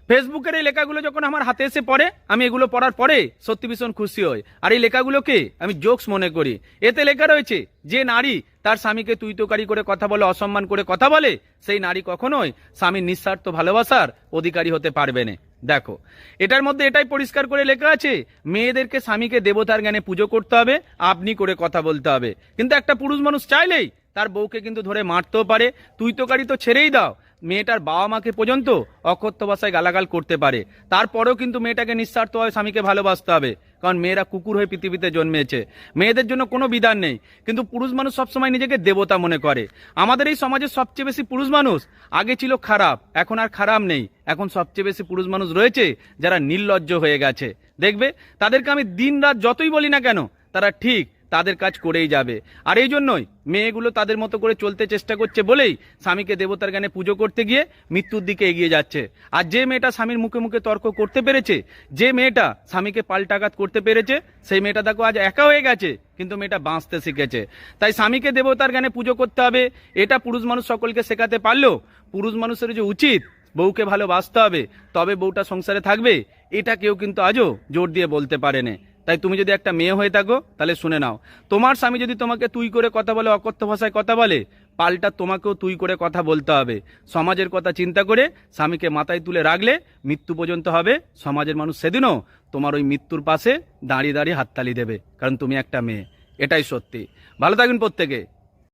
ফেসবুকের এই লেখাগুলো যখন আমার হাতে এসে পড়ে, আমি এগুলো পড়ার পরে সত্যি ভীষণ খুশি হই। আর এই লেখাগুলোকে আমি জোকস মনে করি। এতে লেখা রয়েছে, যে নারী তার স্বামীকে তুই তোকারি করে কথা বলে, অসম্মান করে কথা বলে, সেই নারী কখনোই স্বামীর নিঃস্বার্থ ভালোবাসার অধিকারী হতে পারবে না। দেখো, এটার মধ্যে এটাই পরিষ্কার করে লেখা আছে, মেয়েদেরকে স্বামীকে দেবতার জ্ঞানে পুজো করতে হবে, আপনি করে কথা বলতে হবে। কিন্তু একটা পুরুষ মানুষ চাইলেই তার বউকে কিন্তু ধরে মারতেও পারে। তুই তোকারি তো ছেড়েই দাও, মেয়েটার বাবা মাকে পর্যন্ত অকথ্য ভাষায় গালাগাল করতে পারে। তারপরেও কিন্তু মেয়েটাকে নিঃস্বার্থভাবে স্বামীকে ভালোবাসতে হবে, কারণ মেয়েরা কুকুর হয়ে পৃথিবীতে জন্মেছে। মেয়েদের জন্য কোনো বিধান নেই। কিন্তু পুরুষ মানুষ সবসময় নিজেকে দেবতা মনে করে। আমাদের এই সমাজের সবচেয়ে বেশি পুরুষ মানুষ আগে ছিল খারাপ, এখন আর খারাপ নেই। এখন সবচেয়ে বেশি পুরুষ মানুষ রয়েছে যারা নির্লজ্জ হয়ে গেছে। দেখবে, তাদেরকে আমি দিন রাত যতই বলি না কেন, তারা ঠিক তাদের কাজ করেই যাবে। আর এই জন্যই মেয়েগুলো তাদের মতো করে চলতে চেষ্টা করছে বলেই স্বামীকে দেবতার জ্ঞানে পুজো করতে গিয়ে মৃত্যুর দিকে এগিয়ে যাচ্ছে। আর যে মেয়েটা স্বামীর মুখে মুখে তর্ক করতে পেরেছে, যে মেয়েটা স্বামীকে পাল্টাঘাত করতে পেরেছে, সেই মেয়েটা দেখো আজ একা হয়ে গেছে, কিন্তু মেয়েটা বাঁচতে শিখেছে। তাই স্বামীকে দেবতার জ্ঞানে পুজো করতে হবে, এটা পুরুষ মানুষ সকলকে শেখাতে পারলেও পুরুষ মানুষের যে উচিত বউকে ভালোবাসতে হবে, তবে বউটা সংসারে থাকবে, এটা কেউ কিন্তু আজও জোর দিয়ে বলতে পারে না। তাই তুমি যদি একটা মেয়ে হয়ে থাকো, তাহলে শুনে নাও, তোমার স্বামী যদি তোমাকে তুই করে কথা বলে, অকথ্য ভাষায় কথা বলে, পাল্টা তোমাকেও তুই করে কথা বলতে হবে। সমাজের কথা চিন্তা করে স্বামীকে মাথায় তুলে রাখলে মৃত্যু পর্যন্ত হবে। সমাজের মানুষ সেদিনও তোমার ওই মৃত্যুর পাশে দাঁড়িয়ে দাঁড়িয়ে হাততালি দেবে, কারণ তুমি একটা মেয়ে। এটাই সত্যি। ভালো থাকবেন প্রত্যেকে।